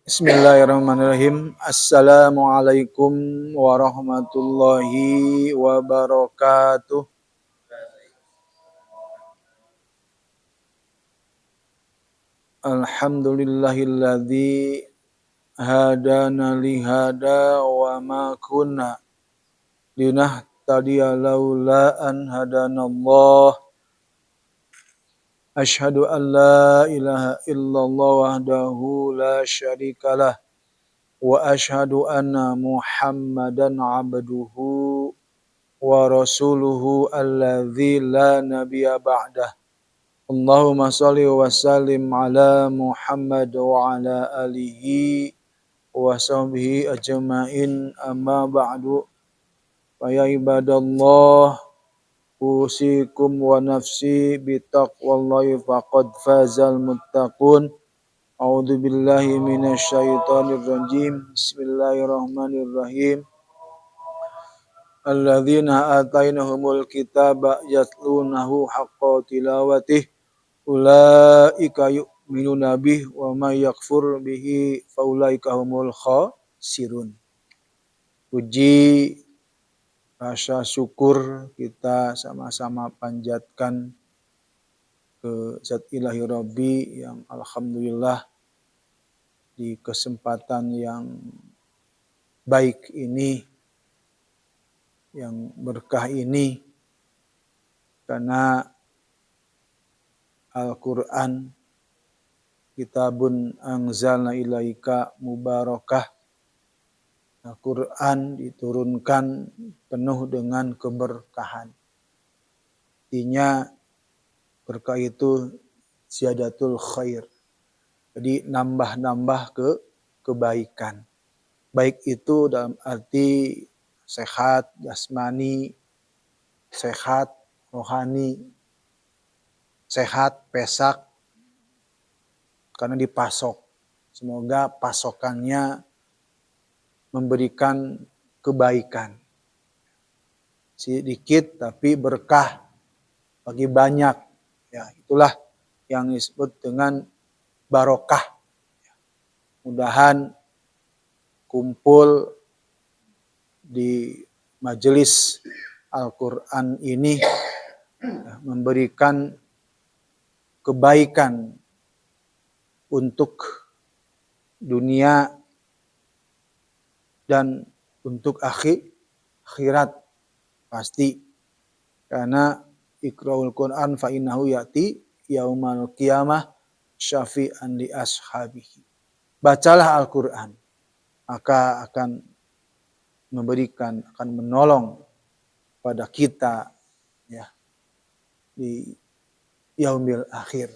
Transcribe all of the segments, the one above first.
Bismillahirrahmanirrahim. Assalamualaikum warahmatullahi wabarakatuh. Alhamdulillahilladzi hadana lihada wa ma kunna linahtadiya laula an hadanallah. Asyhadu an la ilaha illallah wahdahu la syarikalah wa asyhadu anna Muhammadan abduhu wa rasuluhu alladzi la nabiyya ba'dah. Allahumma shalli wa sallim ala Muhammad wa ala alihi wa sahbihi ajma'in, amma ba'du. Fa ya ibadallah, usikum wa nafsi bitaqwallahi faqad fazal muttaqun. A'udzu billahi minasyaitonir rajim. Bismillahirrahmanirrahim. Alladzina atainahumul kitaba yatlunahu haqqa tilawatih ulaika yu'minuna bih wa may yakfur bihi faulaika humul khasirun. Puji rasa syukur kita sama-sama panjatkan ke Zat Ilahi Rabbi yang alhamdulillah di kesempatan yang baik ini, yang berkah ini, karena Al-Quran kitabun anzalna ilaika mubarakah. Al-Quran diturunkan penuh dengan keberkahan. Artinya berkah itu ziyadatul khair. Jadi nambah-nambah kebaikan. Baik itu dalam arti sehat jasmani, sehat rohani, sehat pesak karena dipasok. Semoga pasokannya memberikan kebaikan. Sedikit tapi berkah bagi banyak. Ya, itulah yang disebut dengan barokah. Mudahan kumpul di majelis Al-Quran ini memberikan kebaikan untuk dunia dan untuk akhirat pasti, karena iqra'ul Quran fa innahu ya'ti yaumal qiyamah syafi'an li ashabihi. Bacalah Al-Quran, maka akan memberikan, akan menolong pada kita ya di yaumil akhir.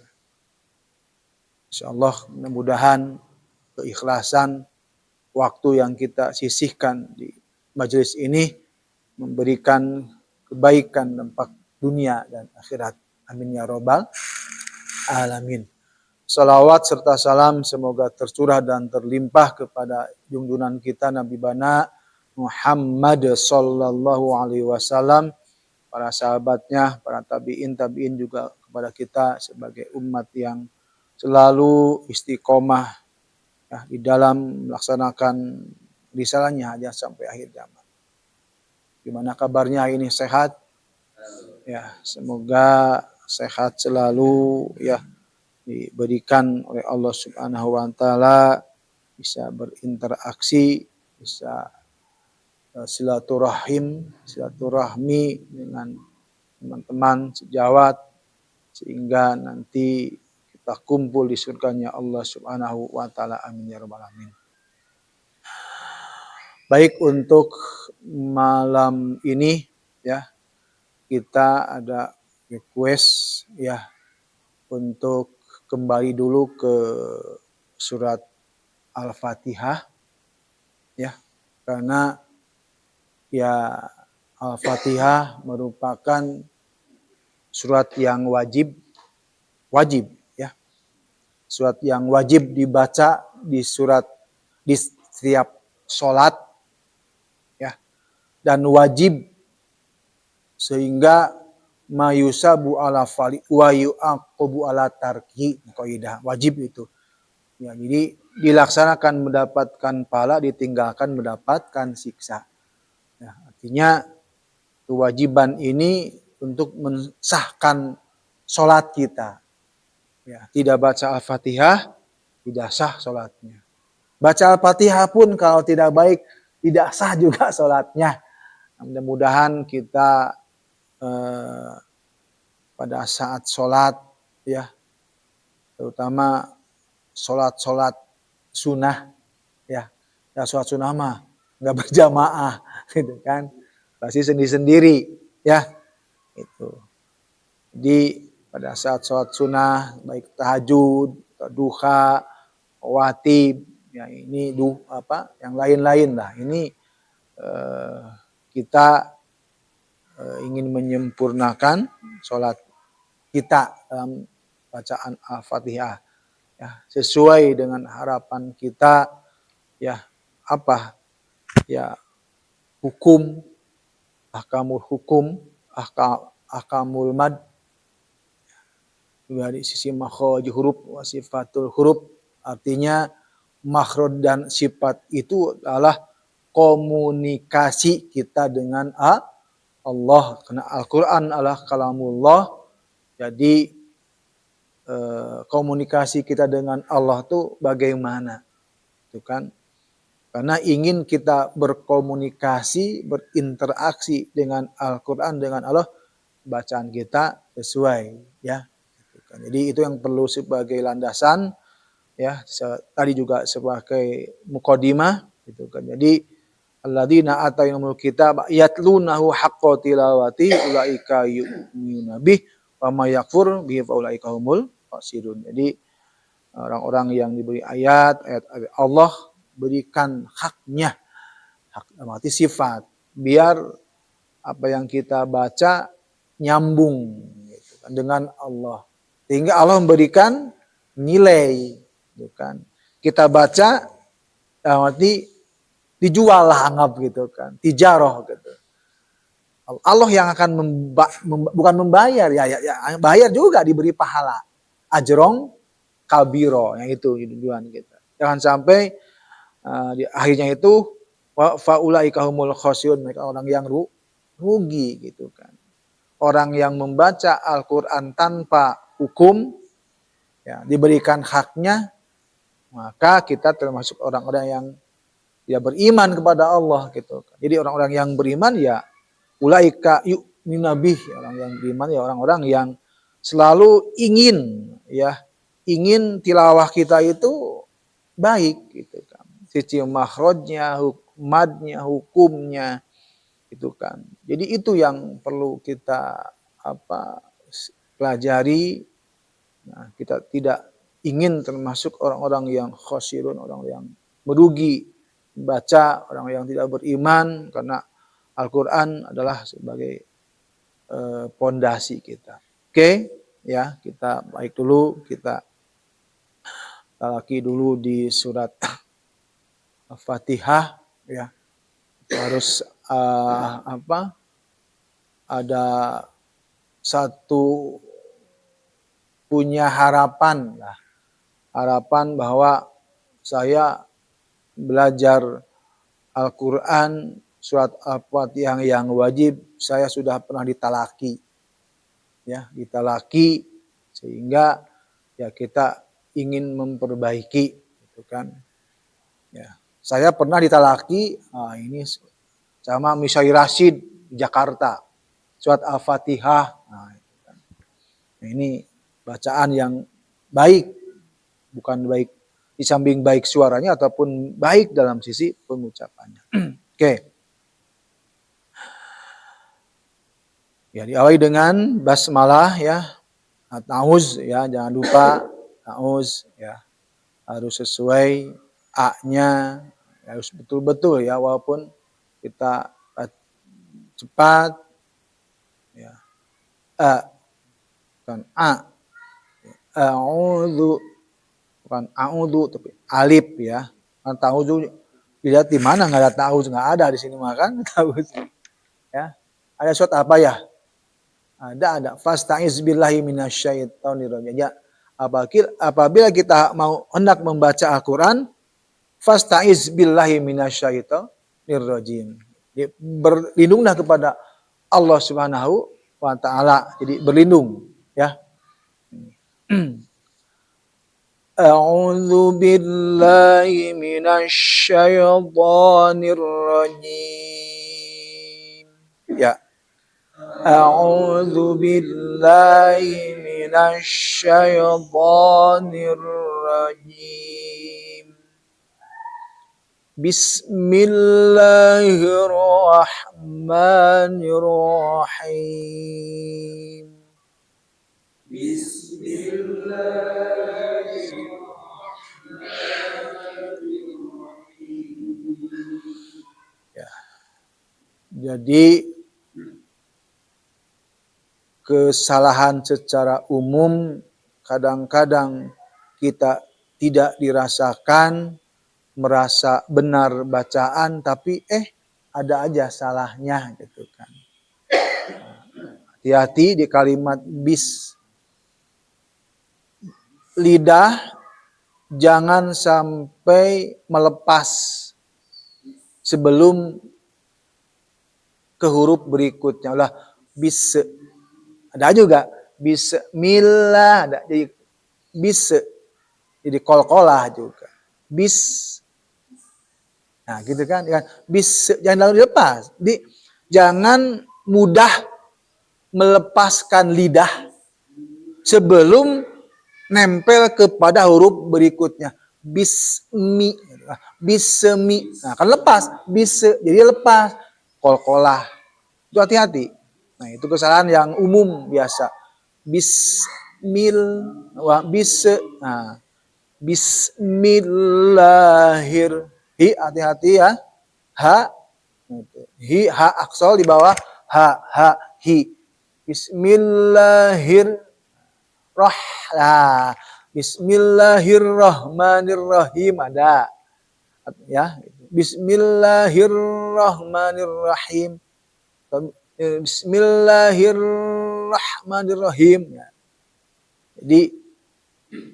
Insyaallah mudah-mudahan keikhlasan waktu yang kita sisihkan di majelis ini memberikan kebaikan dampak dunia dan akhirat. Amin ya rabbal alamin. Salawat serta salam semoga tercurah dan terlimpah kepada junjungan kita Nabi Bana Muhammad sallallahu alaihi wasallam, para sahabatnya, para tabi'in juga kepada kita sebagai umat yang selalu istiqomah ya, di dalam melaksanakan risalahnya aja sampai akhir zaman. Gimana kabarnya ini, sehat? Ya, semoga sehat selalu ya, diberikan oleh Allah Subhanahu wa taala, bisa berinteraksi, bisa silaturahmi dengan teman-teman sejawat, sehingga nanti kita kumpul di surganya Allah Subhanahu wa taala. Amin ya rabbal alamin. Baik, untuk malam ini ya, kita ada request ya untuk kembali dulu ke surat Al-Fatihah ya, karena ya Al-Fatihah merupakan surat yang wajib ya. Surat yang wajib dibaca di setiap sholat ya, dan wajib sehingga mayusabu ala fali wa yu'aqabu ala tarki, kaidah wajib itu Ya, jadi dilaksanakan mendapatkan pahala, ditinggalkan mendapatkan siksa. Ya, artinya kewajiban ini untuk mensahkan sholat kita. Ya, tidak baca Al-Fatihah, tidak sah sholatnya. Baca Al-Fatihah pun kalau tidak baik, tidak sah juga sholatnya. Mudah-mudahan kita pada saat sholat, ya, terutama sholat sunnah, ya, sholat sunnah mah nggak berjamaah, gitu kan, pasti sendiri-sendiri, ya, itu. Jadi pada saat sholat sunnah, baik tahajud, duha, rawatib, ya ini yang lain-lain lah. Ini kita ingin menyempurnakan sholat kita dalam bacaan Al-Fatihah, ya, sesuai dengan harapan kita, ya, ya, ahkamul mad, dari sisi makhraj huruf, sifatul huruf, artinya makhraj dan sifat itu adalah komunikasi kita dengan Allah, karena Al-Quran adalah kalamullah. Jadi komunikasi kita dengan Allah tuh bagaimana, itu kan? Karena ingin kita berkomunikasi, berinteraksi dengan Al-Quran, dengan Allah, bacaan kita sesuai, ya. Jadi itu yang perlu sebagai landasan, ya. Tadi juga sebagai mukadimah, gitu kan. Jadi alladzina atainahumul kitab yatlunahu haqqa tilawati ulaika yu'minuna bih wa may yakfur bihi fa ulaika humul khasirun. Jadi orang-orang yang diberi ayat Allah, berikan haknya, hak arti sifat, biar apa yang kita baca nyambung, gitu kan, dengan Allah. Sehingga Allah memberikan nilai, gitu kan. Kita baca, arti dijual lah, anggap gitu kan, tijaroh gitu. Allah yang akan bukan membayar, ya bayar juga, diberi pahala, ajrong kabiro, yang itu tujuan kita. Jangan sampai di akhirnya itu faulaika humul khasirun, mereka orang yang rugi, gitu kan. Orang yang membaca Al-Quran tanpa hukum, ya, diberikan haknya, maka kita termasuk orang-orang yang ya beriman kepada Allah, gitu kan. Jadi orang-orang yang beriman, ya ulaika yu'minuna bih, orang yang beriman ya orang-orang yang selalu ingin tilawah kita itu baik, gitu kan. Sisi makhrajnya, madnya, hukumnya, gitu kan. Jadi itu yang perlu kita pelajari. Nah, kita tidak ingin termasuk orang-orang yang khosirun, orang yang merugi baca, orang yang tidak beriman, karena Al-Quran adalah sebagai pondasi kita. Oke, ya, kita baik dulu, kita lagi dulu di surat Al-Fatihah, ya. Harus ada satu punya harapan lah. Harapan bahwa saya belajar Al-Quran, surat Al-Fatihah yang wajib, saya sudah pernah ditalaki. Ya, ditalaki, sehingga ya kita ingin memperbaiki, gitu kan. Ya, saya pernah ditalaki, ini sama Misai Rashid di Jakarta, surat Al-Fatihah. Nah, ini bacaan yang baik, bukan baik di samping baik suaranya ataupun baik dalam sisi pengucapannya. Oke. Ya, diawali dengan basmalah, ya. Ta'awuz, ya, jangan lupa ta'awuz, ya. Harus sesuai A-nya, harus betul-betul, ya, walaupun kita cepat, ya. Bukan A. A'udzu, bukan a'udzu tapi alif, ya. Kan ta'udzu dilihat di mana, enggak ada ta'awuz, enggak ada di sini mah kan ta'awuz. Ya. Ada surat apa ya? Ada. Fasta'iz billahi minasyaitonir rajim. Ya, apabila kita mau hendak membaca Al-Quran, fasta'iz billahi minasyaitonir rajim. Berlindunglah kepada Allah Subhanahu wa taala. Jadi berlindung, ya. A'udzu billahi minasyaitonir rajim. Ya. A'udzu billahi minasyaitonir rajim. Bismillahirrahmanirrahim. Ya. Jadi kesalahan secara umum kadang-kadang kita tidak dirasakan, merasa benar bacaan, tapi ada aja salahnya gitu kan. Hati-hati di kalimat bis. Lidah jangan sampai melepas sebelum ke huruf berikutnya. Ulah bis. Ada juga bismillah, ada jadi bis. Jadi kol-kolah juga. Bis. Nah, gitu kan? Bis jangan lalu dilepas. Jangan mudah melepaskan lidah sebelum nempel kepada huruf berikutnya. Bismi. Bismi. Nah, kan lepas. Jadi lepas. Kol-kolah. Itu hati-hati. Nah, itu kesalahan yang umum biasa. Nah, bismillahir. Hati-hati ya. Ha aksol di bawah. Hi. Bismillahirrahmanirrahim ada. Ya. Bismillahirrahmanirrahim. Bismillahirrahmanirrahim. Jadi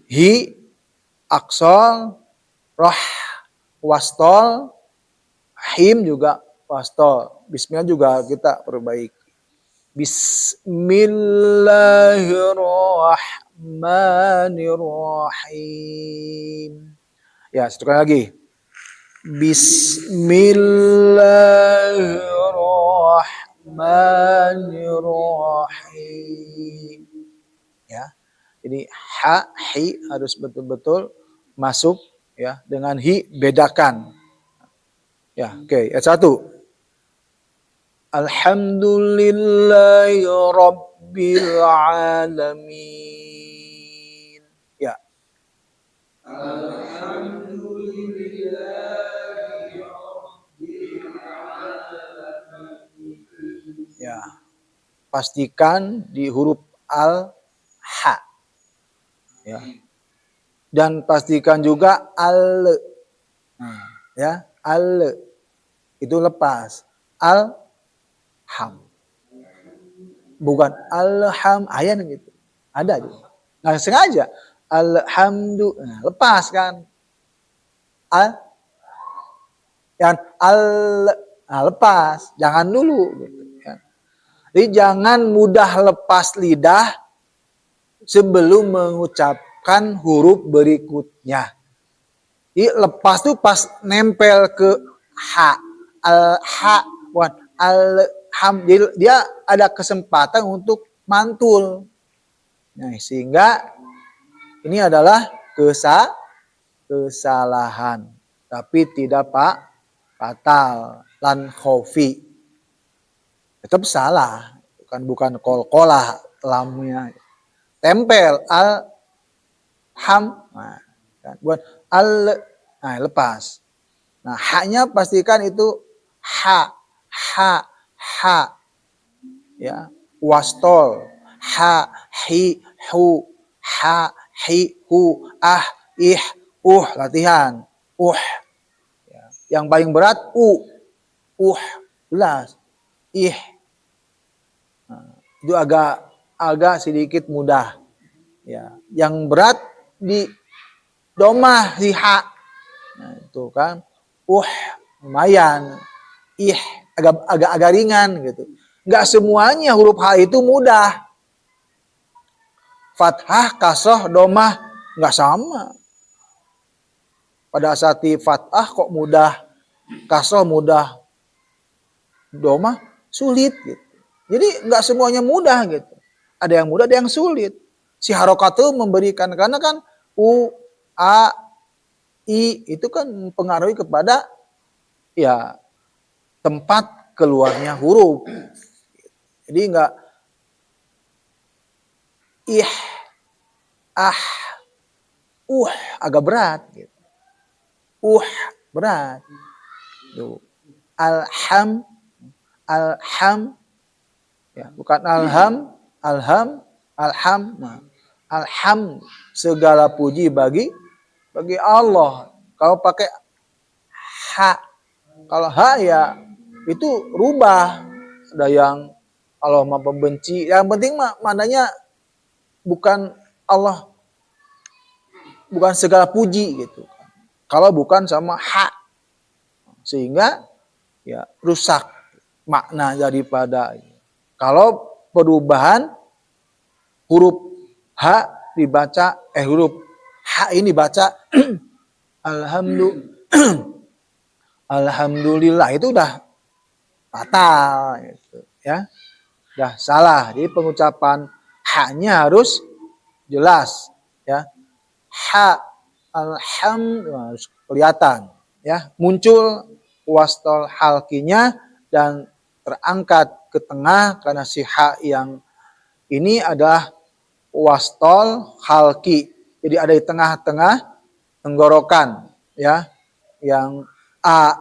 hi aksol, roh wastol, him juga wastol. Bismillah juga kita perbaiki. Bismillahirrahmanirrahim. Ya, satu kali lagi. Bismillahirrahmanirrahim. Ya. Jadi hi harus betul-betul masuk ya, dengan hi bedakan. Ya, oke. Ayat 1. Alhamdulillahi Rabbil Alamin. Ya. Alhamdulillahi Rabbil Alamin. Ya. Pastikan di huruf al-ha. Ya. Dan pastikan juga al. Ya, al. Itu lepas. Al-ham. Bukan alham, ayat gitu. Ada juga. Nah, sengaja. Alhamdulillah. Nah, lepas kan. Lepas. Jangan dulu. Gitu, ya. Jadi jangan mudah lepas lidah sebelum mengucapkan huruf berikutnya. Jadi lepas tuh pas nempel ke ha. Al-ha. Alham, dia ada kesempatan untuk mantul. Nah, sehingga ini adalah kesalahan, tapi tidak fatal, lan khofi. Tetap salah, bukan kol-kolah lamnya. Tempel alham, nah, buat lepas. Nah, haknya pastikan itu ha. Ya, wastol, ha, hi, hu, ha, hi, hu, ih, latihan, ya. Yang paling berat jelas, ih. Nah, itu agak sedikit mudah. Ya, yang berat di domah di ha. Nah, itu kan. Lumayan. Agak ringan gitu. Enggak semuanya huruf ha itu mudah. Fathah, kasroh, domah enggak sama. Pada saat di fathah kok mudah, kasroh mudah, domah sulit gitu. Jadi enggak semuanya mudah gitu. Ada yang mudah, ada yang sulit. Si harokat itu memberikan, karena kan u, a, i itu kan mempengaruhi kepada ya tempat keluarnya huruf. Jadi enggak ih, agak berat gitu. Berat. Tuh. Alham, ya, bukan alham, nah, alham segala puji bagi Allah. Kalau pakai ha, kalau ha ya itu rubah. Ada yang Allah Maha Pembenci. Yang penting maknanya bukan Allah, bukan segala puji gitu. Kalau bukan sama ha, sehingga ya rusak makna daripada. Kalau perubahan huruf ha dibaca huruf ha ini baca alhamdulillah itu udah fatal gitu ya. Udah salah. Jadi pengucapan ha-nya harus jelas ya. Ha harus kelihatan ya, muncul wastol halkinya dan terangkat ke tengah karena si ha yang ini adalah wastol halki. Jadi ada di tengah-tengah tenggorokan ya, yang ha,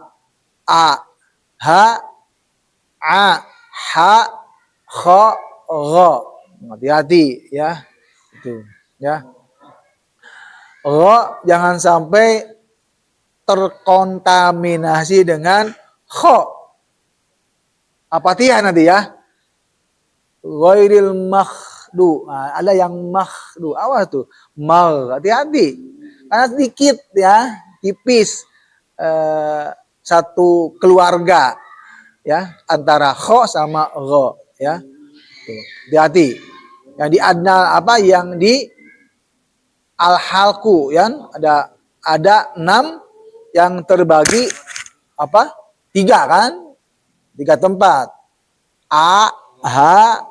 ha, kho, gho. Hati-hati ya. Itu ya. Gho jangan sampai terkontaminasi dengan kho. Apatiah nanti ya. Ghairil makhdu. Nah, ada yang makhdu. Awas tuh. Mal. Hati-hati. Karena sedikit ya. Tipis. Satu keluarga. Ya. Antara kho sama gho. Ya. Hati-hati. Yang di adna apa? Yang di al-halku. Ya. Ada 6 yang terbagi apa? 3 kan? 3 tempat. A, ha,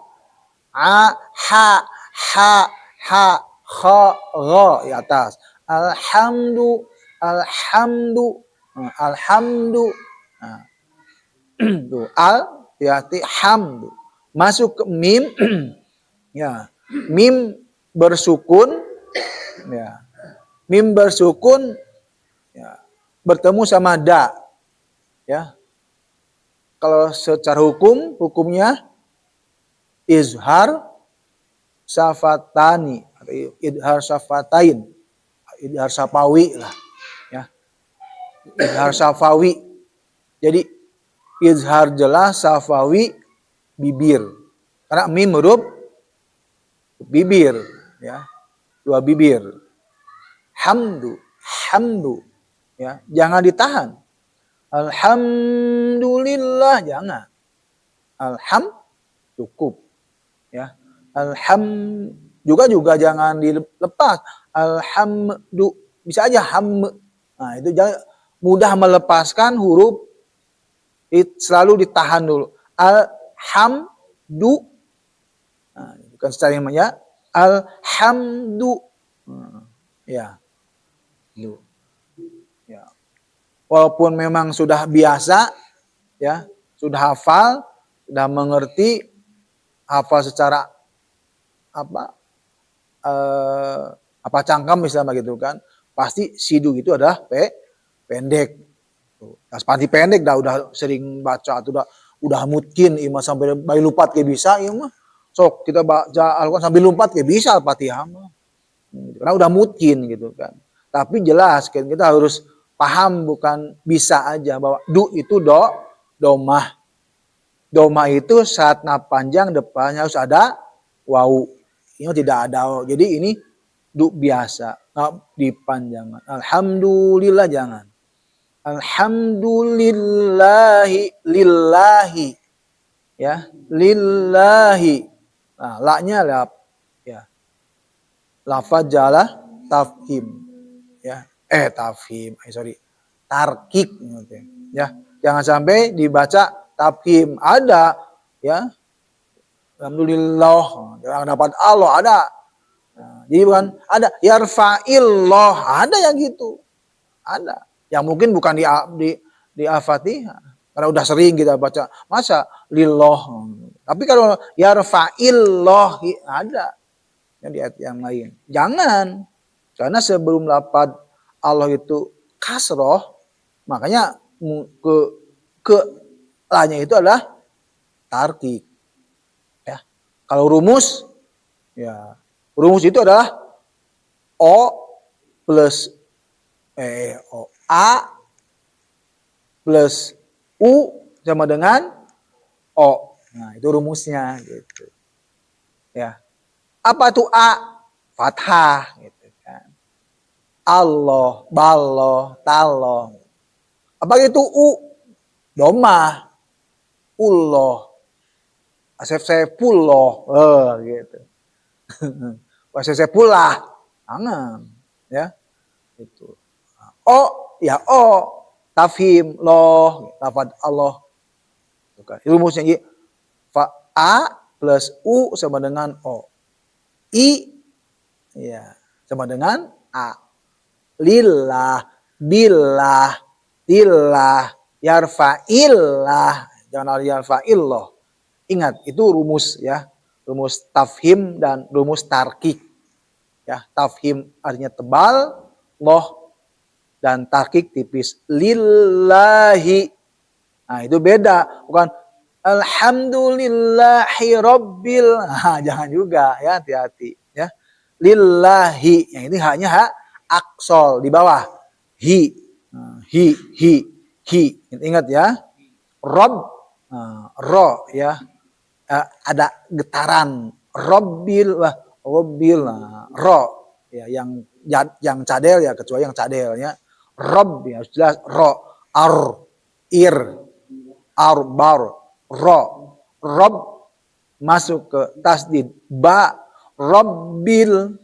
kho, gho di atas. Alhamdu. Nah, tuh, hati hamdu. Masuk ke mim. Ya, mim bersukun. Ya. Mim bersukun ya, bertemu sama da. Ya. Kalau secara hukumnya izhar safatani atau idhar safatain, idhar safawi lah ya. Idhar safawi. Jadi izhar jelas, safawi bibir. Karena mim huruf bibir ya. 2 bibir. Hamdu ya. Jangan ditahan. Alhamdulillah jangan. Alham cukup ya. Juga jangan dilepas. Alhamdu bisa aja ham. Nah, itu jangan mudah melepaskan huruf selalu ditahan dulu. Alhamdu. Nah, bukan secara namanya alhamdu. Ya. Itu. Ya. Walaupun memang sudah biasa ya, sudah hafal, sudah mengerti, hafal secara apa cangkem misalnya gitu kan, pasti sidu itu adalah pendek. Nah, sepanti pendek udah sering baca atau udah mungkin ima sampai bayi lupat kayak bisa ya mah. Sok kita baca Al-Qur'an sambil lompat kayak bisa Al-Fatihah mah. Karena udah mungkin gitu kan. Tapi jelas kan kita harus paham, bukan bisa aja bahwa du itu domah. Domah itu saat nafas panjang depannya harus ada wau. Ini tidak ada. Jadi ini biasa, dipanjangan. Alhamdulillah jangan. Alhamdulillahi lillahi, ya, lillahi. Nah, la-nya ya. Lafaz jala tafhim, ya. Tafhim, sorry. Tarkik, ya. Jangan sampai dibaca tafhim. Ada, ya. Alhamdulillah, jangan dapat Allah, ada. Nah, jadi bukan ada yarfa'illah, ada yang gitu. Ada. Yang mungkin bukan di Al-Fatihah. Karena udah sering kita baca. Masa lillah. Tapi kalau yarfa'illah ada. Yang di ayat yang lain. Jangan. Karena sebelum lafaz Allah itu kasroh. Makanya ke la-nya itu adalah tarkik. Ya. Kalau rumus. Ya. Rumus itu adalah O plus A plus U sama dengan O. Nah, itu rumusnya gitu. Ya. Apa tuh A? Fathah gitu kan. Allah, balloh, taloh. Apa itu U? Domah. Ulloh. Asef-sefulloh. Gitu. Asef-sefullah. Jangan. Ya. Itu. O, ya O. Tafhim, loh. Lafaz Allah. Rumusnya A plus U sama dengan O. I, ya, sama dengan A. Lillah, billah, tillah, yarfa'illah. Jangan yarfa'illah. Ingat, itu rumus ya. Rumus tafhim dan rumus tarkik. Ya, tafhim artinya tebal, loh, dan tarkik tipis. Lillahi. Nah, itu beda. Bukan alhamdulillahi rabbil. Nah, jangan juga ya, hati-hati ya. Lillahi. Yang ini hanya aksol di bawah. Hi. Hi. Ingat ya. Rob. Ro ya. Ada getaran. Rabbil. Rabbil. Ro. Ya, yang cadel ya, kecuali yang cadelnya. Rob ya, jelas ro. Ar. Ir. Arbar. Ro. Rob masuk ke tasdid. Ba. Rabbil.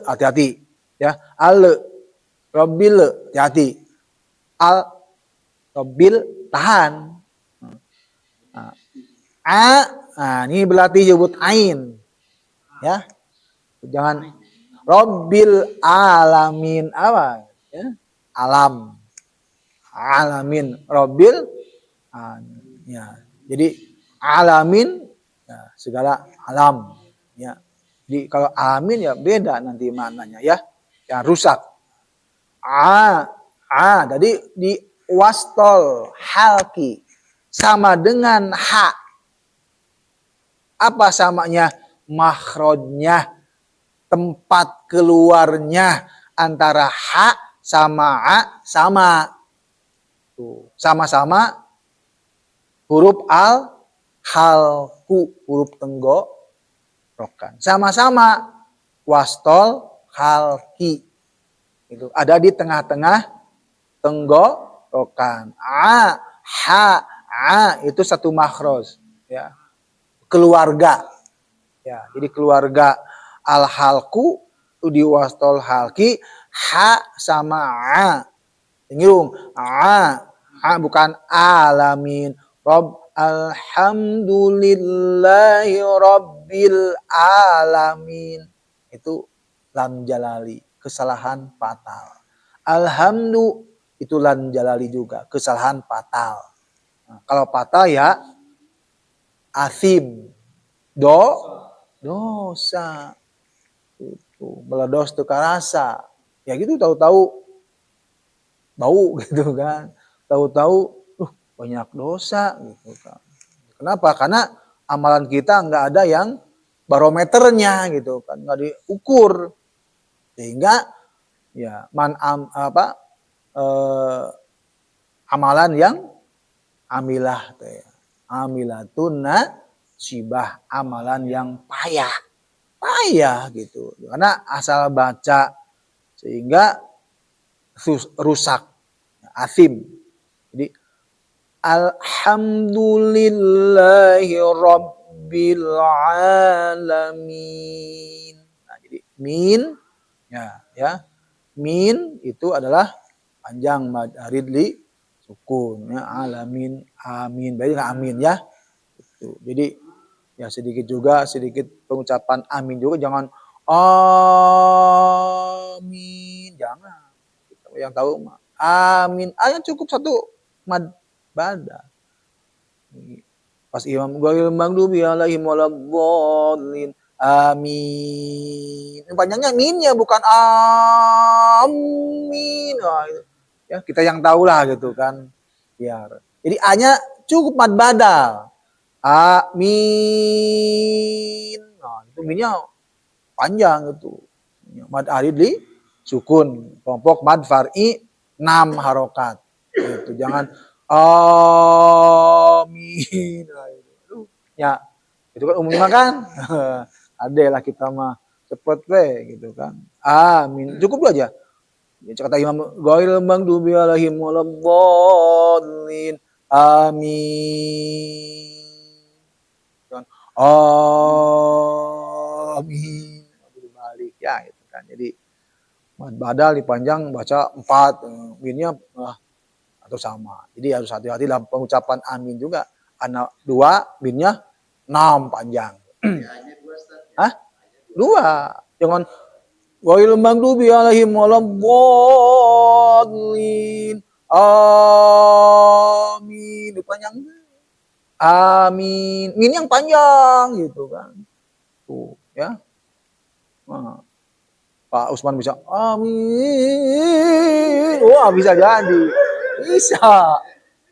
Hati-hati ya. Al. Rabbil, hati-hati. Al. Rabbil, tahan. Ini berarti nyebut ain. Ya. Jangan Rabbil alamin, apa? Ya. Alam. Alamin. Rabbil, ya. Jadi alamin, ya, segala alam. Ya. Jadi kalau alamin ya beda nanti maknanya ya. Yang rusak. Tadi di wastol halki sama dengan ha. Apa samanya? Makhrajnya, tempat keluarnya antara ha sama a sama. Tuh, sama-sama huruf al halku, huruf tenggorokan. Sama-sama wastol halki. Itu ada di tengah-tengah tenggorokan. Itu satu makhraj ya. Keluarga. Ya, jadi keluarga al-halku itu di wastol halki, ha sama a. Ngirung bukan alamin. Rob alhamdulillahi rabbil alamin. Itu lam jalali, kesalahan fatal. Alhamdu itu lam jalali juga, kesalahan fatal. Nah, kalau fatal ya asim, dosa. Itu meledos tukar rasa. Ya gitu, tahu-tahu bau gitu kan. Tahu-tahu banyak dosa gitu kan. Kenapa? Karena amalan kita nggak ada yang barometernya gitu kan, nggak diukur. Sehingga ya amalan yang amilah amilatuna sibah, amalan yang payah gitu. Karena asal baca sehingga rusak, asim. Jadi alhamdulillahi rabbil alamin. Nah, jadi min ya. Min itu adalah panjang mad arid li sukun ya, alamin amin. Berarti amin ya. Itu. Jadi ya sedikit pengucapan amin juga, jangan amin, jangan. Yang tahu amin aja cukup satu mad bada. Pas imam ghairil maghdubi alaihim waladdallin, amin. Panjangnya minnya bukan amin. Nah, ya kita yang tahu lah gitu kan. Biar. Jadi A-nya cukup mad badal. Amin. Nah, itu minnya panjang itu. Mad arid li sukun. Kelompok mad far'i 6 harokat. Gitu. Jangan amin. Nah, itu. Ya, itu kan umumnya kan. Adalah kita mah cepet we gitu kan. Amin. Cukup aja. Kata Imam ghairil maghdubi alaihim waladdallin. Amin. Amin. Balik ya gitu kan. Jadi mad badal dipanjang baca 4, minnya atau sama. Jadi harus hati-hati dalam pengucapan amin juga. Anak 2, minnya 6 panjang. Hah? 2. Jangan ghairil maghdubi alaihim waladdallin. Amin. Panjang. Amin. Min yang panjang gitu kan. Tuh, ya. Nah, Pak Usman bisa amin. Wah, bisa jadi. Bisa.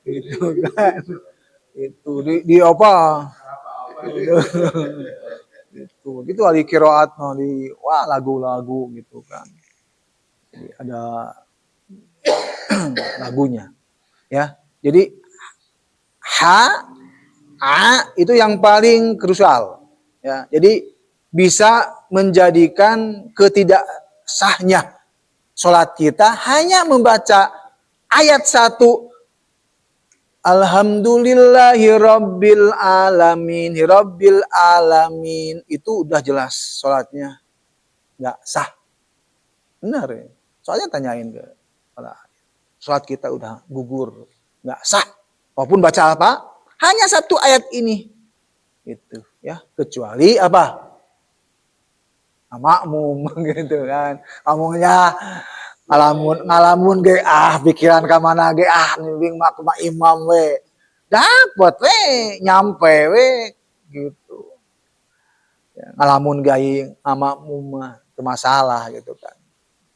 Itu kan. Itu di apa? Gitu di qiraat di lagu-lagu gitu kan. Jadi ada lagunya. Ya. Jadi A itu yang paling krusial. Ya, jadi bisa menjadikan ketidaksahnya sholat kita hanya membaca ayat 1 alhamdulillahi rabbil alamin, rabbil alamin, itu udah jelas sholatnya nggak sah. Benar ya? Soalnya tanyain ke sholat kita udah gugur, nggak sah. Walaupun baca apa? Hanya 1 ayat ini. Itu ya, kecuali apa? Makmum gitu kan. Ngomongnya ngalamun ge pikiran ka mana ge nimbing mak imam we. Dapet we, nyampe we gitu. Ya, ngalamun ge makmum mah masalah gitu kan.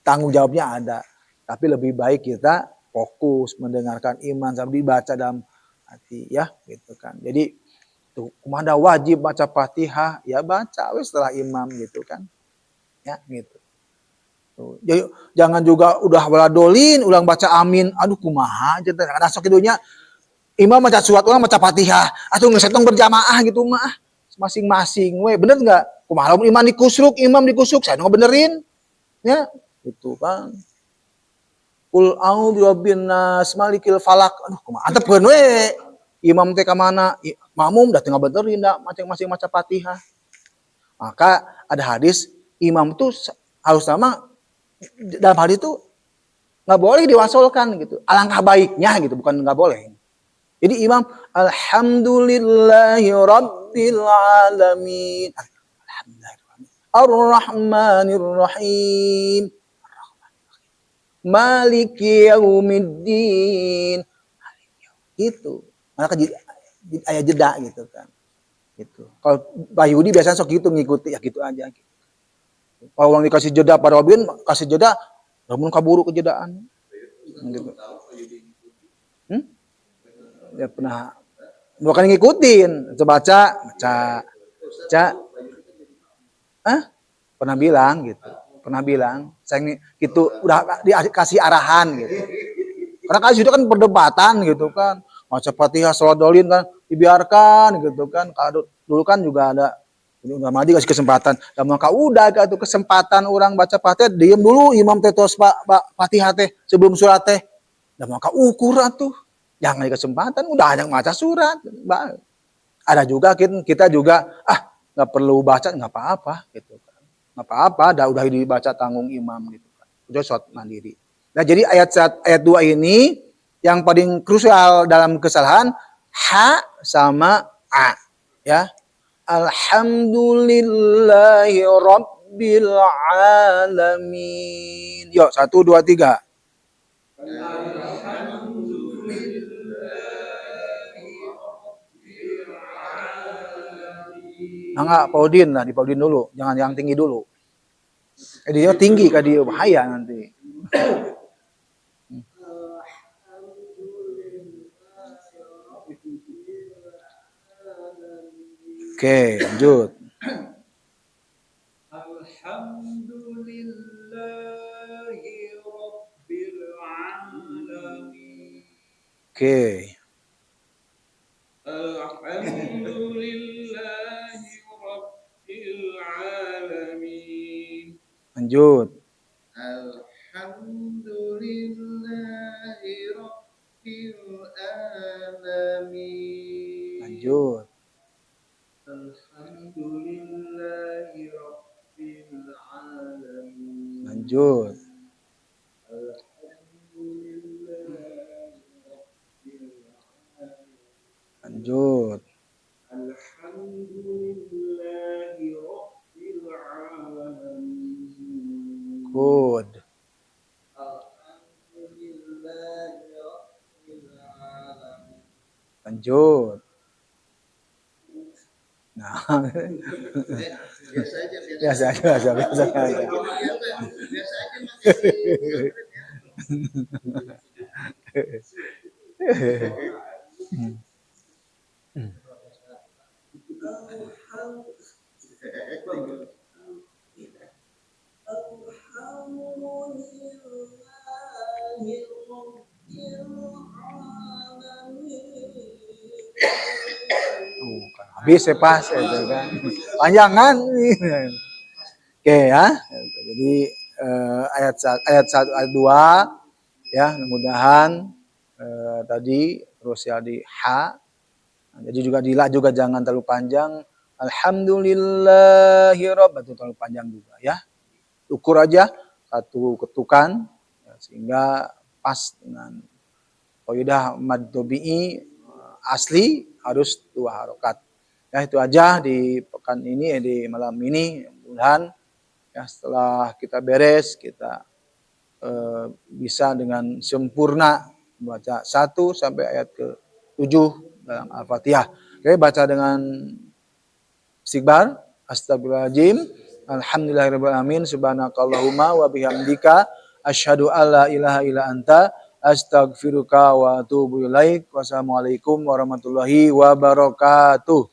Tanggung jawabnya ada. Tapi lebih baik kita fokus mendengarkan iman sambil dibaca dalam hati ya gitu kan. Jadi tuh kumanda wajib baca Fatihah, ya baca wes setelah imam gitu kan. Ya gitu. Tuh. Jadi jangan juga udah waladolin ulang baca amin. Aduh kumaha aja teh. Kadang sok kidunya imam baca surat ulang baca Fatihah atau ngesetong berjamaah gitu mah. Masing-masing we. Bener enggak? Kumaha lamun imam dikusuk, saya benerin. Ya, gitu kan. Qul a'udzu birabbin nas malikil falak. Aduh kumaha antepkeun we. Imam teh ka mana? Makmum dah tengah benerin dah masing-masing maca Fatihah. Maka ada hadis imam tuh harus sama dalam hal itu nggak boleh diwasolkan gitu. Alangkah baiknya gitu, bukan nggak boleh. Jadi imam alhamdulillahi rabbil alamin. Ar-Rahmanir Rahim. Maliki yaumiddin. Itu. Maka ayat jeda gitu kan. Gitu. Kalau Pak Yudi biasanya sok gitu ngikuti ya gitu aja gitu. Kalau orang dikasih jeda pada Robin, kasih jeda, namun kaburu kejedaan. Gitu. Ya pernah bukan ngikutin, baca. Pernah bilang gitu. Saya gitu udah dikasih arahan gitu. Karena kan itu kan perdebatan gitu kan. Maca Fatihah salat dolin kan dibiarkan gitu kan. dulu kan juga ada, ini udah maju kasih kesempatan. Dan maka udah gak tuh kesempatan orang baca Fatihah, diem dulu imam teh tos Fatihah teh sebelum surat teh. Dan maka ukur tuh. Jangan kesempatan, udah yang baca surat. Ada juga kita juga nggak perlu baca, nggak apa-apa gitu kan. Nggak apa-apa, udah dibaca tanggung imam gitu kan. Udah sholat mandiri. Nah, jadi ayat 2 ini yang paling krusial dalam kesalahan ha sama a, ya. Alhamdulillahi rabbil alamin. Yuk, 1 2 3. Nah, enggak, Paudin lah, dipaudin dulu. Jangan yang tinggi dulu. Dia tinggi kan dia bahaya nanti. Oke, lanjut. Alhamdulillahi rabbil alamin. Oke. Alhamdulillahi rabbil alamin. Lanjut. Alhamdulillahi rabbil alamin. Lanjut. Alhamdulillahi rabbil alamin. Lanjut. Lanjut. Alhamdulillahi rabbil alamin. Good. Alhamdulillahi rabbil alamin. Lanjut. Nah. Biasa aja. Habis pas itu kan. Panjangan. Oke ya. Jadi ayat 1 ayat 2 ya, mudah-mudahan tadi terus ya di ha. Jadi juga di la juga jangan terlalu panjang. Alhamdulillahirabbil itu terlalu panjang juga ya. Ukur aja satu ketukan ya, sehingga pas dengan qaidah mad tabi'i asli harus 2 harokat. Ya itu aja di pekan ini di malam ini. Mudah-mudahan ya setelah kita beres kita bisa dengan sempurna membaca 1 sampai ayat ke-7 dalam Al-Fatihah. Oke, baca dengan istighfar. Astagfirullahaladzim. Alhamdulillahirabbil alamin. Subhanakallahumma wa bihamdika asyhadu alla ilaha illa anta astaghfiruka wa atubu ilaik. Wassalamualaikum warahmatullahi wabarakatuh.